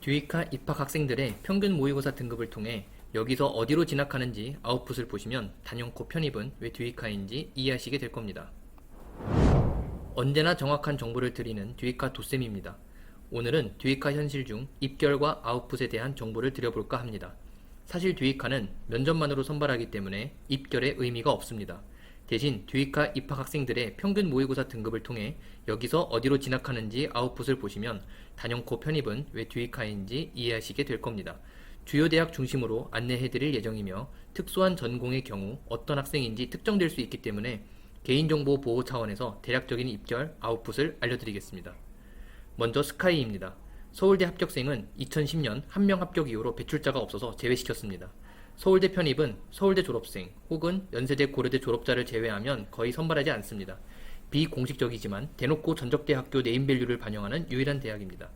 듀이카 입학 학생들의 평균 모의고사 등급을 통해 여기서 어디로 진학하는지 아웃풋을 보시면 단연코 편입은 왜 듀이카인지 이해하시게 될 겁니다. 언제나 정확한 정보를 드리는 듀이카 도쌤입니다. 오늘은 듀이카 현실 중 입결과 아웃풋에 대한 정보를 드려볼까 합니다. 사실 듀이카는 면접만으로 선발하기 때문에 입결에 의미가 없습니다. 대신 듀이카 입학 학생들의 평균 모의고사 등급을 통해 여기서 어디로 진학하는지 아웃풋을 보시면 단연코 편입은 왜 듀이카인지 이해하시게 될 겁니다. 주요 대학 중심으로 안내해드릴 예정이며 특수한 전공의 경우 어떤 학생인지 특정될 수 있기 때문에 개인정보 보호 차원에서 대략적인 입결, 아웃풋을 알려드리겠습니다. 먼저 스카이입니다. 서울대 합격생은 2010년 한 명 합격 이후로 배출자가 없어서 제외시켰습니다. 서울대 편입은 서울대 졸업생 혹은 연세대 고려대 졸업자를 제외하면 거의 선발하지 않습니다. 비공식적이지만 대놓고 전적대 학교 네임밸류를 반영하는 유일한 대학입니다.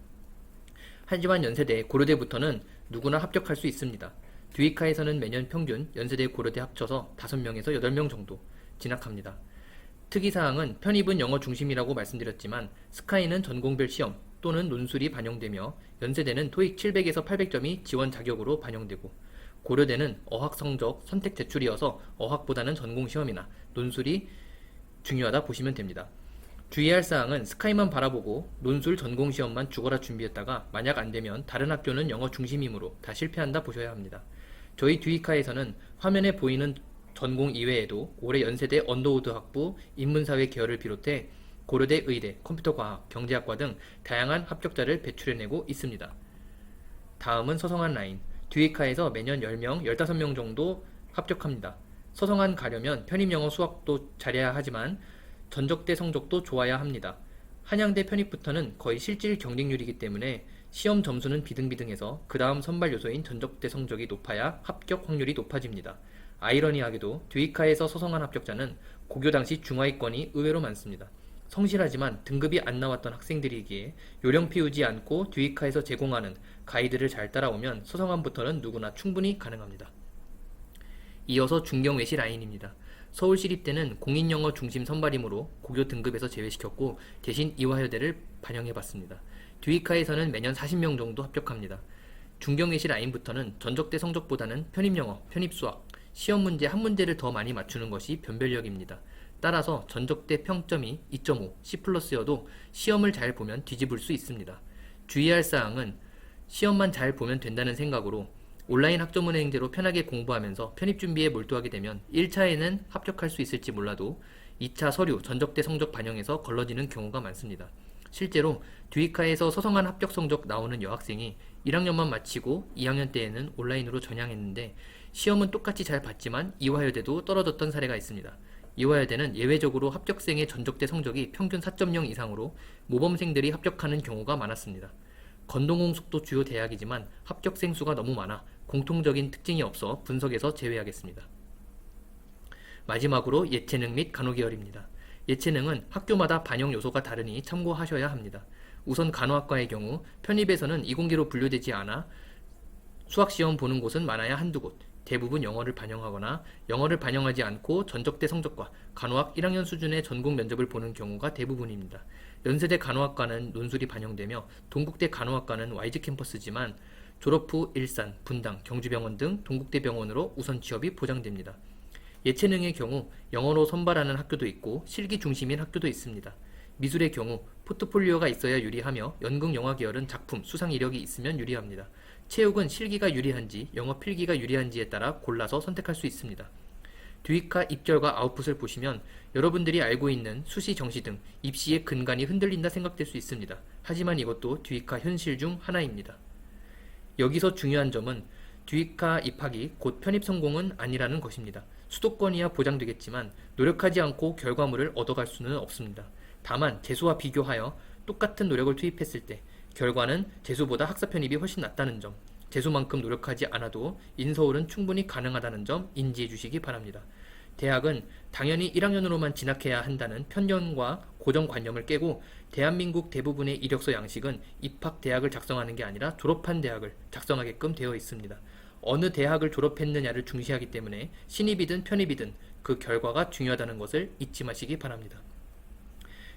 하지만 연세대, 고려대부터는 누구나 합격할 수 있습니다. 듀이카에서는 매년 평균 연세대, 고려대 합쳐서 5명에서 8명 정도 진학합니다. 특이사항은 편입은 영어 중심이라고 말씀드렸지만 스카이는 전공별 시험 또는 논술이 반영되며 연세대는 토익 700에서 800점이 지원 자격으로 반영되고 고려대는 어학 성적 선택 제출이어서 어학보다는 전공 시험이나 논술이 중요하다 보시면 됩니다. 주의할 사항은 스카이만 바라보고 논술 전공 시험만 죽어라 준비했다가 만약 안되면 다른 학교는 영어 중심이므로 다 실패한다 보셔야 합니다. 저희 듀이카에서는 화면에 보이는 전공 이외에도 올해 연세대 언더우드 학부, 인문사회 계열을 비롯해 고려대 의대, 컴퓨터과학, 경제학과 등 다양한 합격자를 배출해내고 있습니다. 다음은 서성한 라인. 듀이카에서 매년 10명, 15명 정도 합격합니다. 서성한 가려면 편입영어 수학도 잘해야 하지만 전적대 성적도 좋아야 합니다. 한양대 편입부터는 거의 실질 경쟁률이기 때문에 시험 점수는 비등비등해서 그 다음 선발 요소인 전적대 성적이 높아야 합격 확률이 높아집니다. 아이러니하게도 듀이카에서 서성한 합격자는 고교 당시 중하위권이 의외로 많습니다. 성실하지만 등급이 안 나왔던 학생들이기에 요령 피우지 않고 듀이카에서 제공하는 가이드를 잘 따라오면 서성함부터는 누구나 충분히 가능합니다. 이어서 중경외시 라인입니다. 서울시립대는 공인영어 중심 선발이므로 고교 등급에서 제외시켰고 대신 이화여대를 반영해봤습니다. 듀이카에서는 매년 40명 정도 합격합니다. 중경외시 라인부터는 전적대 성적보다는 편입영어, 편입수학, 시험 문제 한 문제를 더 많이 맞추는 것이 변별력입니다. 따라서 전적대 평점이 2.5, C+여도 시험을 잘 보면 뒤집을 수 있습니다. 주의할 사항은 시험만 잘 보면 된다는 생각으로 온라인 학점은행제로 편하게 공부하면서 편입 준비에 몰두하게 되면 1차에는 합격할 수 있을지 몰라도 2차 서류, 전적대 성적 반영에서 걸러지는 경우가 많습니다. 실제로 듀이카에서 서성한 합격 성적 나오는 여학생이 1학년만 마치고 2학년 때에는 온라인으로 전향했는데 시험은 똑같이 잘 봤지만 이화여대도 떨어졌던 사례가 있습니다. 이화여대는 예외적으로 합격생의 전적대 성적이 평균 4.0 이상으로 모범생들이 합격하는 경우가 많았습니다. 건동홍숙도 주요 대학이지만 합격생 수가 너무 많아 공통적인 특징이 없어 분석에서 제외하겠습니다. 마지막으로 예체능 및 간호계열입니다. 예체능은 학교마다 반영 요소가 다르니 참고하셔야 합니다. 우선 간호학과의 경우 편입에서는 이공계로 분류되지 않아 수학시험 보는 곳은 많아야 한두 곳, 대부분 영어를 반영하거나 영어를 반영하지 않고 전적대 성적과 간호학 1학년 수준의 전공 면접을 보는 경우가 대부분입니다. 연세대 간호학과는 논술이 반영되며 동국대 간호학과는 YG 캠퍼스지만 졸업 후 일산, 분당, 경주병원 등 동국대 병원으로 우선 취업이 보장됩니다. 예체능의 경우 영어로 선발하는 학교도 있고 실기 중심인 학교도 있습니다. 미술의 경우 포트폴리오가 있어야 유리하며 연극 영화 계열은 작품, 수상 이력이 있으면 유리합니다. 체육은 실기가 유리한지 영어 필기가 유리한지에 따라 골라서 선택할 수 있습니다. 듀이카 입결과 아웃풋을 보시면 여러분들이 알고 있는 수시, 정시 등 입시의 근간이 흔들린다 생각될 수 있습니다. 하지만 이것도 듀이카 현실 중 하나입니다. 여기서 중요한 점은 듀이카 입학이 곧 편입 성공은 아니라는 것입니다. 수도권이야 보장되겠지만 노력하지 않고 결과물을 얻어갈 수는 없습니다. 다만 재수와 비교하여 똑같은 노력을 투입했을 때 결과는 재수보다 학사 편입이 훨씬 낫다는 점, 재수만큼 노력하지 않아도 인서울은 충분히 가능하다는 점 인지해 주시기 바랍니다. 대학은 당연히 1학년으로만 진학해야 한다는 편견과 고정관념을 깨고 대한민국 대부분의 이력서 양식은 입학 대학을 작성하는 게 아니라 졸업한 대학을 작성하게끔 되어 있습니다. 어느 대학을 졸업했느냐를 중시하기 때문에 신입이든 편입이든 그 결과가 중요하다는 것을 잊지 마시기 바랍니다.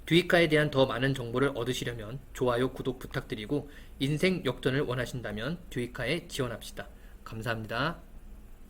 듀이카에 대한 더 많은 정보를 얻으시려면 좋아요, 구독 부탁드리고 인생 역전을 원하신다면 듀이카에 지원합시다. 감사합니다.